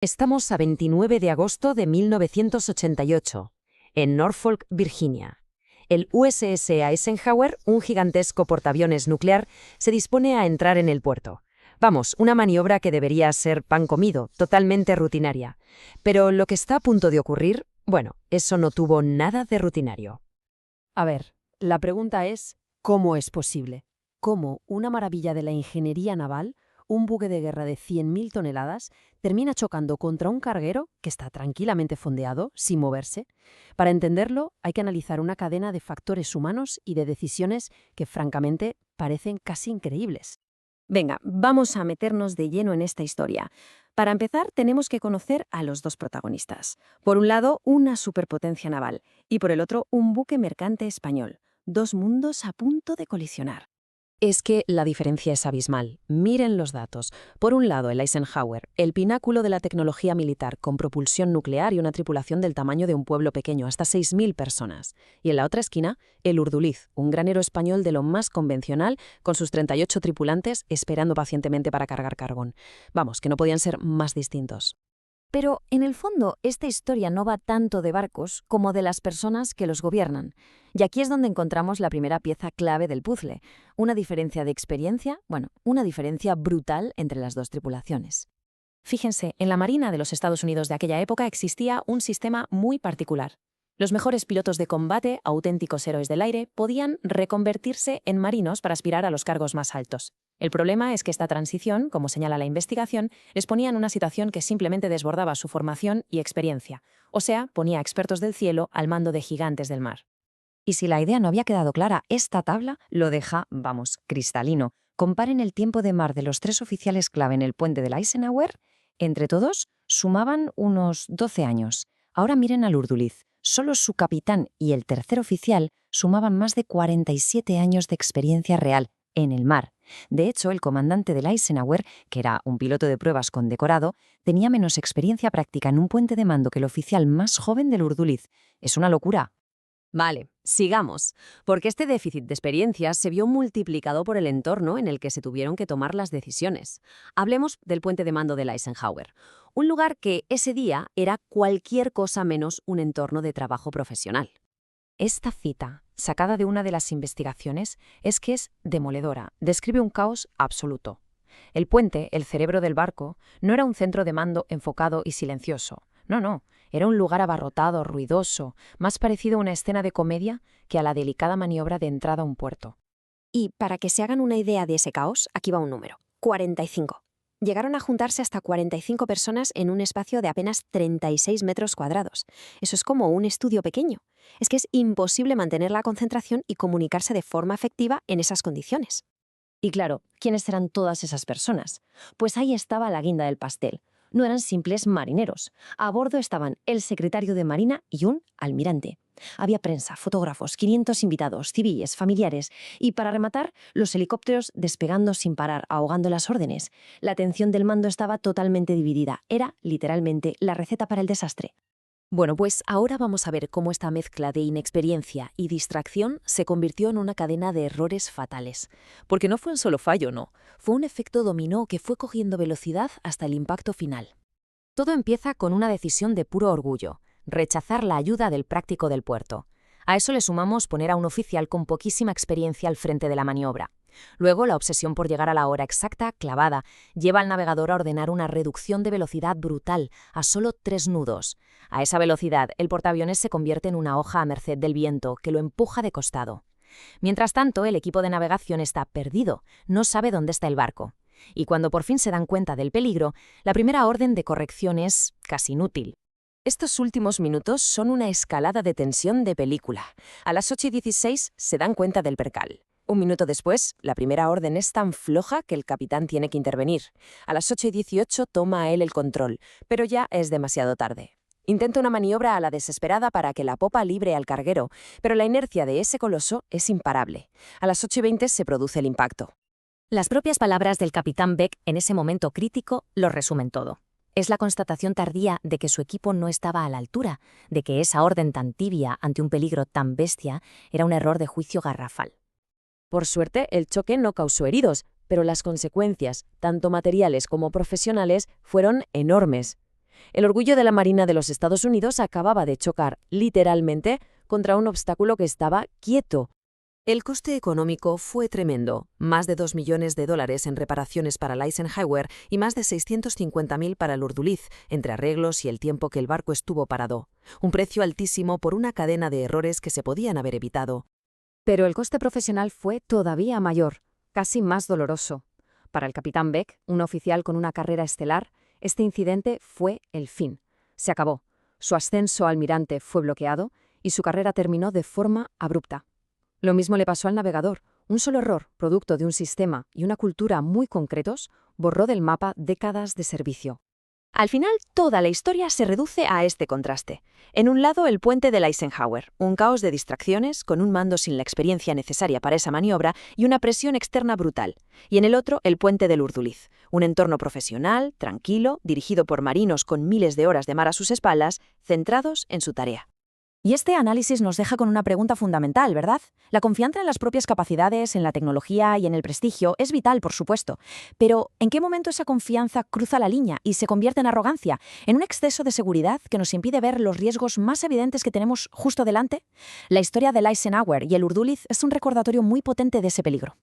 Estamos a 29 de agosto de 1988, en Norfolk, Virginia. El USS Eisenhower, un gigantesco portaaviones nuclear, se dispone a entrar en el puerto. Vamos, una maniobra que debería ser pan comido, totalmente rutinaria. Pero lo que está a punto de ocurrir, bueno, eso no tuvo nada de rutinario. A ver, la pregunta es, ¿cómo es posible? ¿Cómo una maravilla de la ingeniería naval, un buque de guerra de 100.000 toneladas, termina chocando contra un carguero que está tranquilamente fondeado, sin moverse? Para entenderlo, hay que analizar una cadena de factores humanos y de decisiones que, francamente, parecen casi increíbles. Venga, vamos a meternos de lleno en esta historia. Para empezar, tenemos que conocer a los dos protagonistas. Por un lado, una superpotencia naval, y por el otro, un buque mercante español. Dos mundos a punto de colisionar. Es que la diferencia es abismal. Miren los datos. Por un lado, el Eisenhower, el pináculo de la tecnología militar, con propulsión nuclear y una tripulación del tamaño de un pueblo pequeño, hasta 6.000 personas. Y en la otra esquina, el Urduliz, un granero español de lo más convencional, con sus 38 tripulantes esperando pacientemente para cargar carbón. Vamos, que no podían ser más distintos. Pero, en el fondo, esta historia no va tanto de barcos como de las personas que los gobiernan. Y aquí es donde encontramos la primera pieza clave del puzzle, una diferencia de experiencia, una diferencia brutal entre las dos tripulaciones. Fíjense, en la Marina de los Estados Unidos de aquella época existía un sistema muy particular. Los mejores pilotos de combate, auténticos héroes del aire, podían reconvertirse en marinos para aspirar a los cargos más altos. El problema es que esta transición, como señala la investigación, les ponía en una situación que simplemente desbordaba su formación y experiencia, o sea, ponía a expertos del cielo al mando de gigantes del mar. Y si la idea no había quedado clara, esta tabla lo deja, cristalino. Comparen el tiempo de mar de los tres oficiales clave en el puente del Eisenhower. Entre todos, sumaban unos 12 años. Ahora miren al Urduliz. Solo su capitán y el tercer oficial sumaban más de 47 años de experiencia real en el mar. De hecho, el comandante del Eisenhower, que era un piloto de pruebas condecorado, tenía menos experiencia práctica en un puente de mando que el oficial más joven del Urduliz. Es una locura. Vale, sigamos, porque este déficit de experiencia se vio multiplicado por el entorno en el que se tuvieron que tomar las decisiones. Hablemos del puente de mando del Eisenhower, un lugar que ese día era cualquier cosa menos un entorno de trabajo profesional. Esta cita, sacada de una de las investigaciones, es demoledora, describe un caos absoluto. El puente, el cerebro del barco, no era un centro de mando enfocado y silencioso. No, era un lugar abarrotado, ruidoso, más parecido a una escena de comedia que a la delicada maniobra de entrada a un puerto. Y para que se hagan una idea de ese caos, aquí va un número: 45. Llegaron a juntarse hasta 45 personas en un espacio de apenas 36 metros cuadrados. Eso es como un estudio pequeño. Es que es imposible mantener la concentración y comunicarse de forma efectiva en esas condiciones. Y claro, ¿quiénes eran todas esas personas? Pues ahí estaba la guinda del pastel. No eran simples marineros. A bordo estaban el secretario de Marina y un almirante. Había prensa, fotógrafos, 500 invitados, civiles, familiares y, para rematar, los helicópteros despegando sin parar, ahogando las órdenes. La atención del mando estaba totalmente dividida. Era, literalmente, la receta para el desastre. Bueno, pues ahora vamos a ver cómo esta mezcla de inexperiencia y distracción se convirtió en una cadena de errores fatales. Porque no fue un solo fallo, no. Fue un efecto dominó que fue cogiendo velocidad hasta el impacto final. Todo empieza con una decisión de puro orgullo: rechazar la ayuda del práctico del puerto. A eso le sumamos poner a un oficial con poquísima experiencia al frente de la maniobra. Luego, la obsesión por llegar a la hora exacta, clavada, lleva al navegador a ordenar una reducción de velocidad brutal a solo 3 nudos. A esa velocidad, el portaaviones se convierte en una hoja a merced del viento que lo empuja de costado. Mientras tanto, el equipo de navegación está perdido, no sabe dónde está el barco. Y cuando por fin se dan cuenta del peligro, la primera orden de corrección es casi inútil. Estos últimos minutos son una escalada de tensión de película. A las 8:16 se dan cuenta del percal. Un minuto después, la primera orden es tan floja que el capitán tiene que intervenir. A las 8:18 toma él el control, pero ya es demasiado tarde. Intenta una maniobra a la desesperada para que la popa libre al carguero, pero la inercia de ese coloso es imparable. A las 8:20 se produce el impacto. Las propias palabras del capitán Beck en ese momento crítico lo resumen todo. Es la constatación tardía de que su equipo no estaba a la altura, de que esa orden tan tibia ante un peligro tan bestia era un error de juicio garrafal. Por suerte, el choque no causó heridos, pero las consecuencias, tanto materiales como profesionales, fueron enormes. El orgullo de la Marina de los Estados Unidos acababa de chocar, literalmente, contra un obstáculo que estaba quieto. El coste económico fue tremendo, más de $2 millones en reparaciones para el Eisenhower y más de 650.000 para el Urduliz, entre arreglos y el tiempo que el barco estuvo parado. Un precio altísimo por una cadena de errores que se podían haber evitado. Pero el coste profesional fue todavía mayor, casi más doloroso. Para el capitán Beck, un oficial con una carrera estelar, este incidente fue el fin. Se acabó. Su ascenso a almirante fue bloqueado y su carrera terminó de forma abrupta. Lo mismo le pasó al navegador. Un solo error, producto de un sistema y una cultura muy concretos, borró del mapa décadas de servicio. Al final, toda la historia se reduce a este contraste. En un lado, el puente del Eisenhower, un caos de distracciones, con un mando sin la experiencia necesaria para esa maniobra y una presión externa brutal. Y en el otro, el puente del Urduliz, un entorno profesional, tranquilo, dirigido por marinos con miles de horas de mar a sus espaldas, centrados en su tarea. Y este análisis nos deja con una pregunta fundamental, ¿verdad? La confianza en las propias capacidades, en la tecnología y en el prestigio es vital, por supuesto. Pero, ¿en qué momento esa confianza cruza la línea y se convierte en arrogancia? ¿En un exceso de seguridad que nos impide ver los riesgos más evidentes que tenemos justo delante? La historia del Eisenhower y el Urduliz es un recordatorio muy potente de ese peligro.